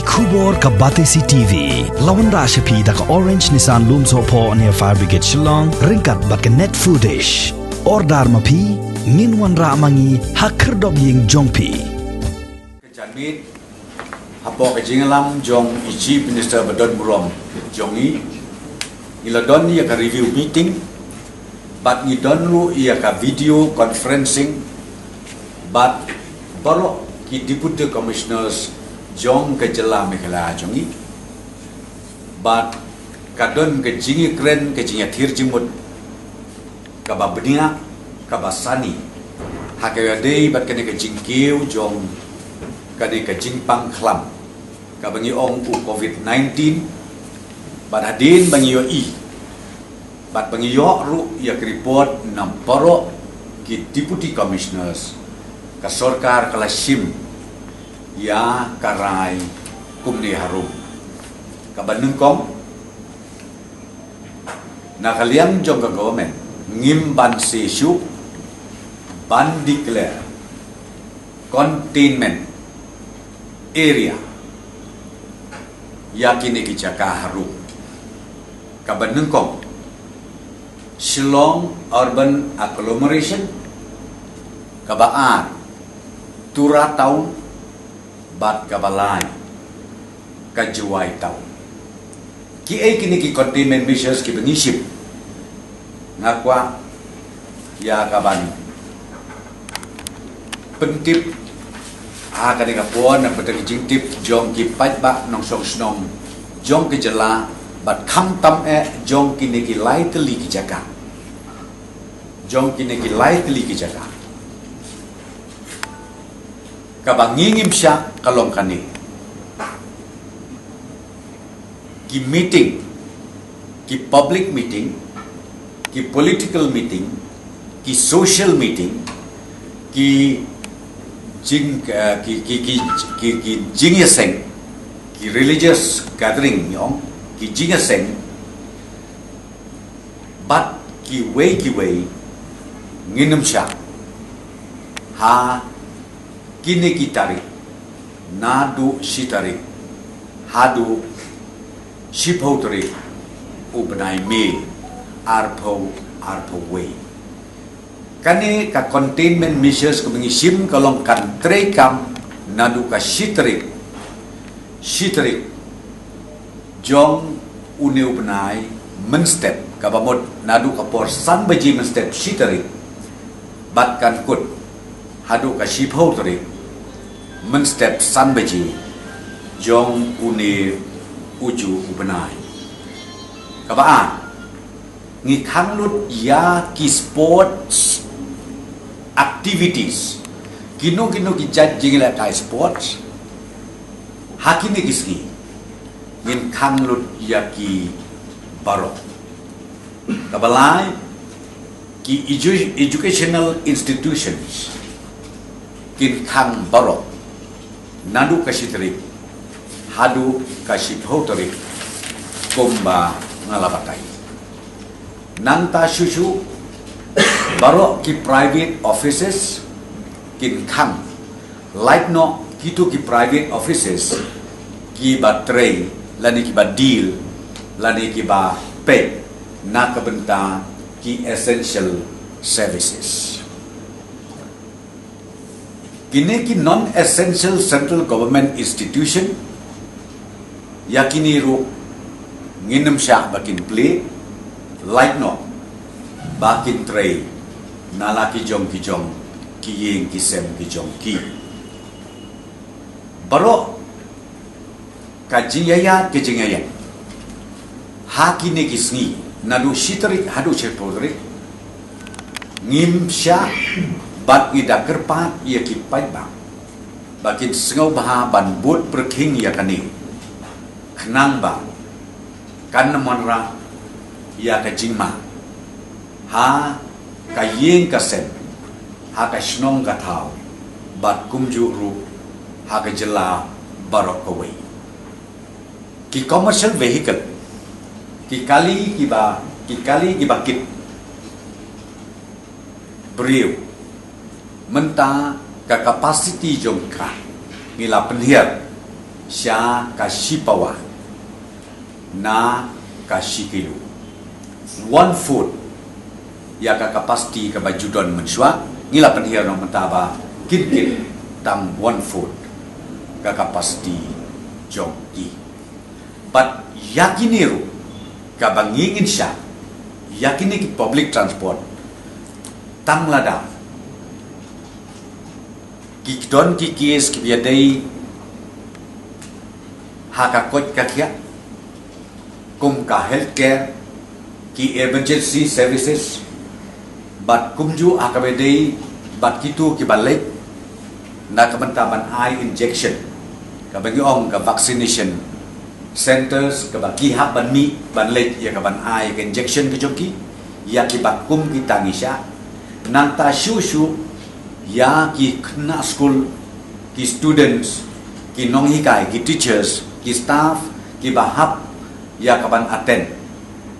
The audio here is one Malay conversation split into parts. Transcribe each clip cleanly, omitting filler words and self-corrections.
Kubor ka Batesi TV. Lawan Rashapi da ka Orange Nissan Lumso po near Fire Brigade Shillong. Ringkat bat ka net footage. Ordar mapi nginwan ra mangi hakerdog ying jongpi. Kejanmit hapo kejingalam jong Chief Minister Badon Murom jongi iladon ia ka review meeting bat ngidon lu ia ka video conferencing bat baru ki Deputy Commissioners jong kejela mekala jongi bat kadon kejingi kren kejingi thir jimut kababnia kabasani hakayadei bat kene kejingkiu jong kane kejingpang khlam kabangi ong u COVID-19 bat hadin bangi yo bat bangi yo ru ya report namporo ki Deputy Commissioners ka sorkar kalasim ya karai kumni harum kabanung kong nakaliang jong ka government ngimban sesu ban declare containment area yakini kijaka harum kabanung kong Shillong urban agglomeration kabaan tura taun bat kabalai kajuai tau ki ai kini ki containment measures ki bengisip ngakwa ya kaban pentip kani kapon na betul jingtip jong ki pajba nong song snong jong ki jela bat kham tam jong kini ki lai teli ki jaka jong kini ki lai teli ki jaka kabangingim siya kalong kani ki meeting ki public meeting ki political meeting ki social meeting ki jing ki jingyaseng ki religious gathering yong ki jingyaseng bat ki way nginum siya ha kini kitarik nadu sitarik hadu shiphotarik ubnai me arpo way kani ka containment measures ko mengisim kalong kan trekam nadu ka shitarik jong une ubnai menstep kabamot nadu ka por san baji menstep shitarik bat kan kut hadu ka shiphotarik menstep sanbaji jong une uju ubenai kabaan ngi khanglut ya ki sports activities kino ki jingla ka sports hakini kiski ngin khanglut ya ki baro kabalai ki educational institutions kin khang baro nadu kasitrik hadu kasithotarik komba ngalabakai nanta susu baro ki private offices kin khang like no kitu ki private offices ki batrei lani ki badil lani ki ba pay na kabenta ki essential services kini ki non-essential central government institution yakini ru nginam siya bakin play like no bakin tray nala ki jong ki yeng ki sem ki jong ki baro kajingaya hakini ki sngi nadu shitarik hadu chepodrik ngim siya bat ida kerpat ia ki pajba bakin sengau baha ban bot perking ia kani kenang ba kan monra ia ka jingma ha ka yeng ka sen ha ka snong ka thau bat kumju ru ha ka jela barok kawai ki commercial vehicle ki kali ki bakit beriu menta ka capacity jongka ngila penhiar siya kasipawa na kasikilu. One food ya kapasti ka bajudon menswa ngila penhir no mentaba kin tang one food ka kapasti jongki. But yakiniru ka bangingin siya yakini ki public transport tang lada kikdon kikis kibiadai hakakot kakya kum ka healthcare ki emergency services bat kumju akabedai bat kitu ki balik na kamantaban eye injection kabagi ong ka vaccination centers kabagi hab ban mi ban lek ya kaban eye injection ke joki ya ki bat kum ki tangisha nanta shushu ya ki kena school ki students ki nong hikai ki teachers ki staff ki bahab ya kaban attend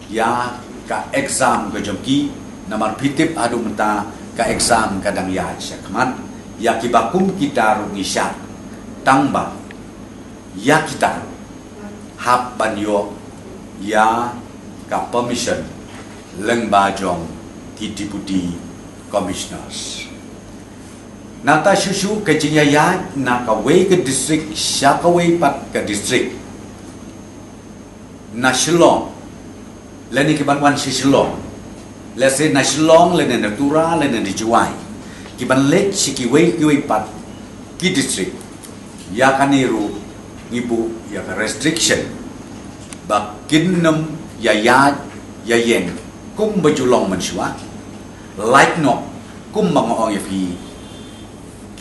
ya ka exam ke jomki namar pitip adu menta ka exam kadang ya syakman ya ki bakum kita rungi syak tangba ya kita hab banyo ya ka permission leng bajong ki deputy commissioners nata shushu ke jinya na ka way ke district syaka way pat ke district na Shillong leni ki banwan si Shillong let's say na Shillong leni natura leni di Juwai ki ban lek si ki way pat ki district ya kaniru ibu ya ka restriction bakin nem ya yen kum bajulong menswa like no kum mangoong ya fi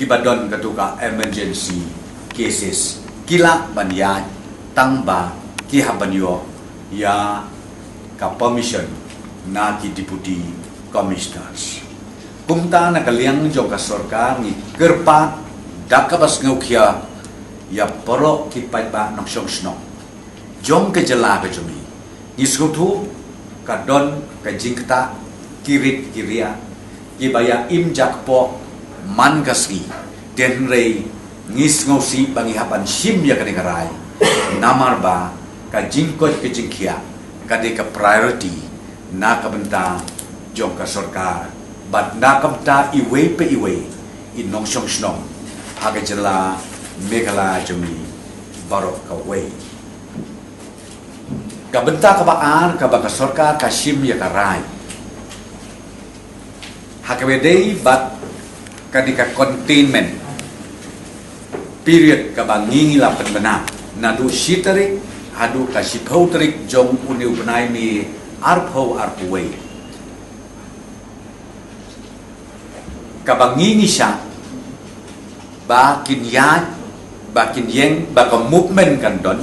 ki badon katuka emergency cases kila banyan tangba ki habanyo ya ka permission na ki deputy commissioners kumta na kaliang jo ka sarkar ni kerpa dakabas ngaukia ya poro ki paitba nok song snok jom ke jela ke jumi ni skutu ka don ka jingta kirit kiria ki baya im jakpo man kasgi den rei ngis ngosi bangi haban sim ya kadengarai namar ba ka jingkot ke jingkia kade ka priority na kabenta jong ka sarkar bat na kabta iwe pe iwe in nong song snong haga jela megala jami barok ka way kabenta ka baar ka ba ka sarkar ka sim ya karai hakabedei bat kadika containment period ka bangingi la penbena nadu shitarik hadu kasipau tarik jong uniu benai mi arpau arpuway kabangingi siya bakin yad bakin yeng baka movement kan don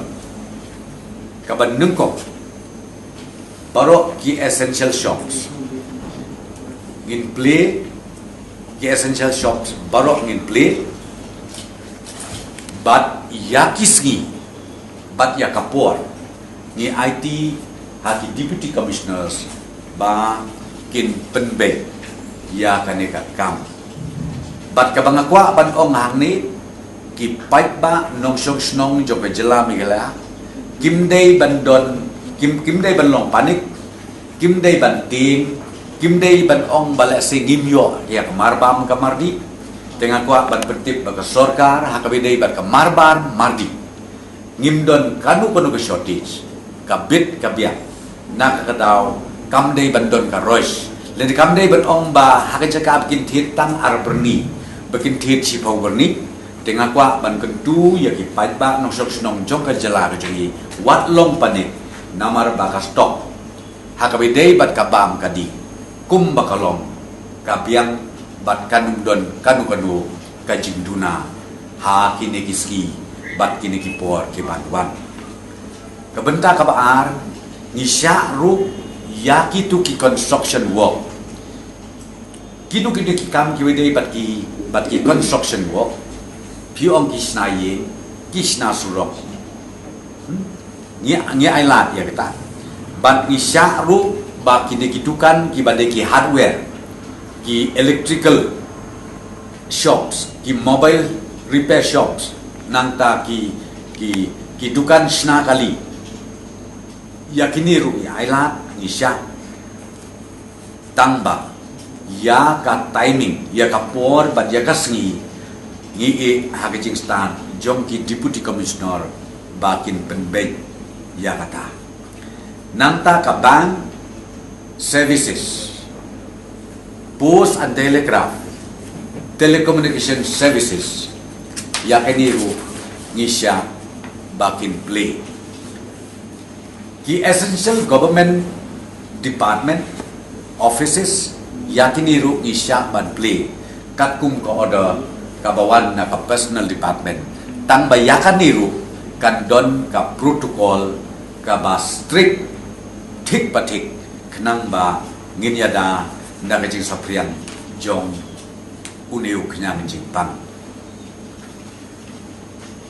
kaban nungko baro ki essential shops in play ki essential shops baro in play but yakisgi bat ya kapor ni IT hati deputy commissioners ba kin penbe ya kaneka kam bat kabangakwa ban ong hang ni ki pait ba nong song snong jo pe jela migala kim dei ban don kim dei ban long panik kim dei ban ting kim dei ban ong bala se ngimyo ya kamarbam kamardi tengah kwa ban pertip ba ka sarkar hakabe dei ban kamarbar mardi ngimdon kanu ke shortage kabit kabiak na kakadaw kamday bandon ka rois ledi kamday ban ong ba hakaja ka bikin tit tang arberni bikin tit si pauberni tengah kwa ban kentu ya ki pait ba nong sok snong jong ka jala ka jeli wat long panik namar ba ka stop hakabidei bat kabam kadi kum bakalong kabiang bat kanum don kanu ka jingduna ha kini kiski bat kini kipor ki banwan kabenta kabaar ni sya ru yaki tu ki construction work kinu kini ki kam ki wedei bat ki construction work piong ki snaye ki sna surok ni ailat ya kita bat ni sya ru ba kini kitukan ki badai ki hardware ki electrical shops ki mobile repair shops nanta ki ki dukan sna kali yakini ru ya ailat ni sya tangba ya ka timing ya ka por bat ya ka sngi ngi e hagajing stan jom ki deputy commissioner bakin penbej ya kata nanta ka bank services post and telegraph telecommunication services yakini ru ngi sya bakin play ki essential government department offices yakini ru isya ban play kat kum ko order kabawan na ka personal department tang bayakan niru kan don ka protocol ka ba strict thik pathik khnang ba nginyada na ka jing saprian jong uniu knyang jing pang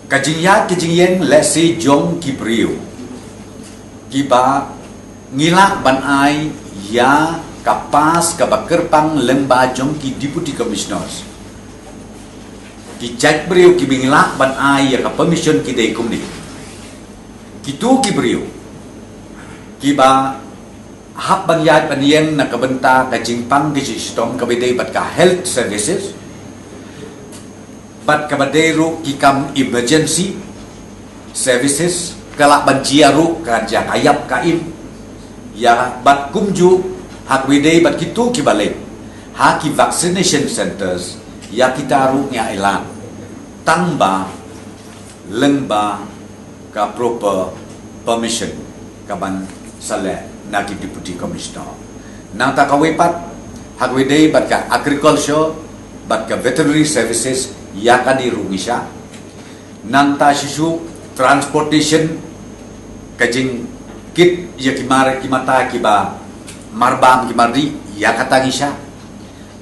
kajing ya kajing yen lesi jong kibriu kiba ngilak ban ai ya kapas kabakerpang lemba jong ki deputy commissioners ki cek beriu ki bingilak ban ai ya ka permission ki dei kumni ki tu ki beriu ki ba hap ban yat ban yen na kabenta ka jingpang ki sistem ka bidei bat ka health services bat ka baderu ki kam emergency services kalak ban jiaru ka jakayap ka im ya bat kumju hak widei bat kitu ki balik haki vaccination centers ya kita ru nya elan tangba lemba ka proper permission ka ban sale na ki deputy commissioner nang ta ka wepat hak widei bat ka agriculture bat ka veterinary services ya ka di rugisha nang ta shisu transportation kajing kit ya kimara kimata kiba marbam ki mardi ya katangi siya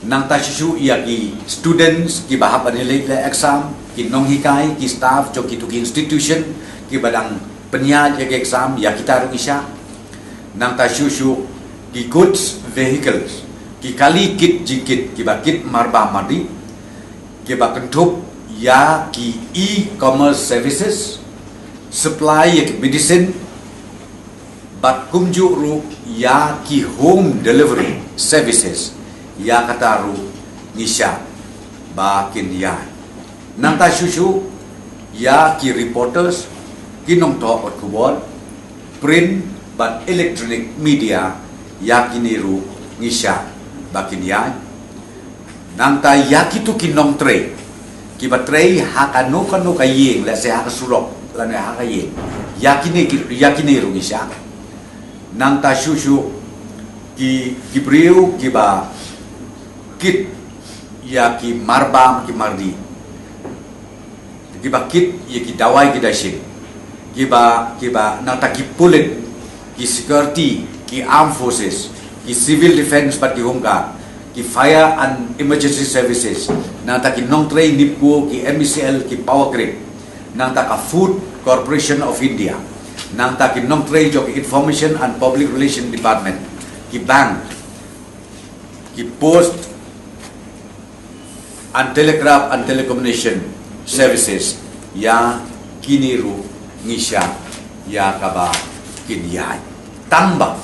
nang ta shisu ya ki students ki bahap anilay le exam ki nong hikai ki staff jo ki tuki institution ki badang penyaj ya ki exam ya kita rungi siya nang ta shisu ki goods vehicles ki kali kit jikit ki bakit marbam mardi ki bakentup ya ki e-commerce services supply ya ki medicine bat kumju ru ya ki home delivery services ya kata ru nisha bakin ya nanta shushu ya ki reporters kinong to ot kubol print but electronic media ya kiniru nisha bakin ya nanta ya kitu kinong tray ki batray hakanu kanu kayeng la se hakasulok la ne hakayeng ya kiniru nisha nang ta shushu ki priu ki ba kit ya ki marbam ki mardi ki ba kit ya ki dawai ki dashin ki ba nang ta ki pulit ki security ki armed forces ki civil defense pat ki homga ki fire and emergency services nang ta ki nong train nipko ki MECL ki power grid nang ta ka food corporation of India nang ta ki nong tray jo ki information and public relation department ki bank ki post and telegraph and telecommunication services ya kiniru ngisha ya kaba kinyai tamba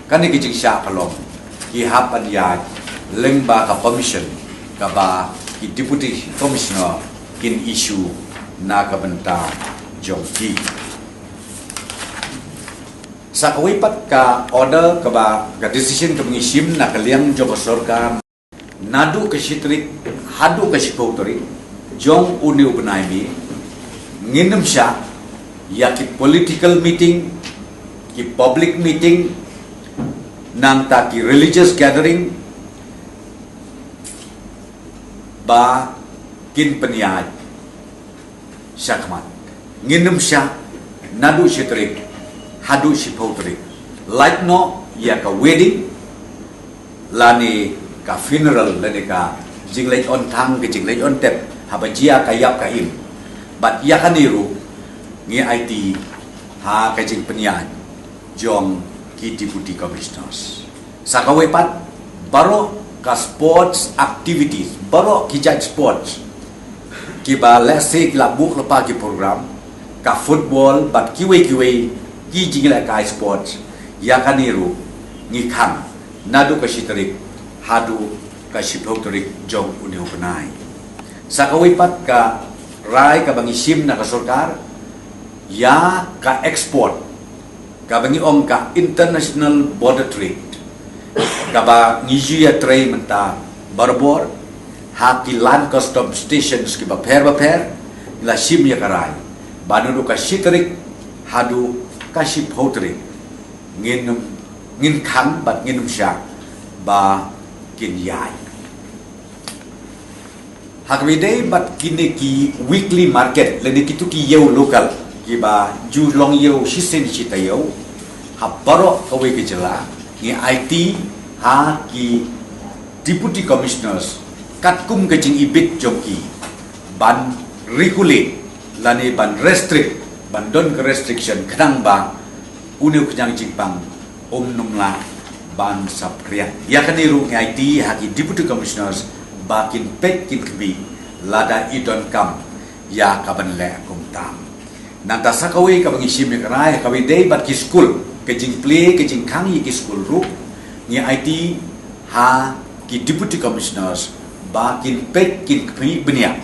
kani ki jingsha kalom ki hapan ya lengba ka permission kaba ki deputy commissioner kin issue na kabenta jongki sa kawipat ka order ka ba ka decision ka mengishim na kaliang joko sorka nadu ka sitrik hadu ka sipotori jong uniu benaimi nginem sya ya ki political meeting ki public meeting nang ta ki religious gathering ba kin penyaj syakmat nginem sya nadu sitrik hadu sipotri like no ya ka wedding lani ka funeral lani ka jinglej on thang ke jinglej on tep habajia ka yap ka im but ya kaniru ngi IT ha ka jing penyan jong ki deputy commissioners sakawe pat baro ka sports activities baro ki judge sports ki ba let's say la buk lepa ki program ka football bat kiwe ki jingla ka sports ya kaniru ngi kham nadu ka shitarik hadu ka shiphotorik jong uni upanai sakawi pat ka rai ka bangi sim na ka sarkar ya ka export ka bangi ong ka international border trade ka ba ngiju ya trade menta barbor haki land custom stations ki ba pher la sim ya karai banu ka shitarik hadu ka shiphotorik ngin khang bat ngin syak ba kin yai hakbidei bat kineki weekly market leni kitu ki yeu local ki ba ju long yeu shisen chita yeu ha baro kawe ke jela ni IT ha ki deputy commissioners katkum ke jing ibit jongki ban regulate lani ban restrict ban don ke restriction khnang ba unu knyang jingpang numla ban saprian ya kaniru ngai IT haki deputy commissioners bakin pek kin kbi lada idon kam ya kaban le kum tam nanta sakawe ka bangi sim ya karai ka dei bat ki school ke jing play ke jing khang yi ki school ru ni IT ha ki deputy commissioners bakin pek kin kbi benia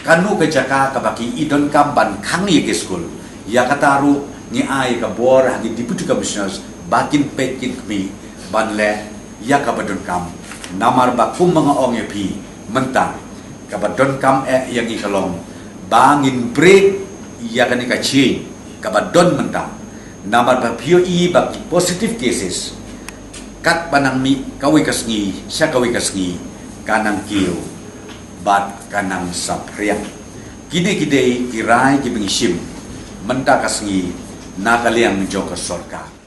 kanu ke jaka ka baki idon kam ban khang yi ki school ya kataru ni ai ka bor hagi deputy commissioners bakin pekin kmi ban le ya ka badon kam namar ba kum mga ong pi menta ka badon kam yang ikalong bangin break ya kan ka chi ka badon menta namar ba POE ba positive cases kat banang mi kawi kasngi sya kawi kasngi kanang kiyo bat kanang sapriang kide kirai ki bengisim menta kasngi nakaliang joka sorka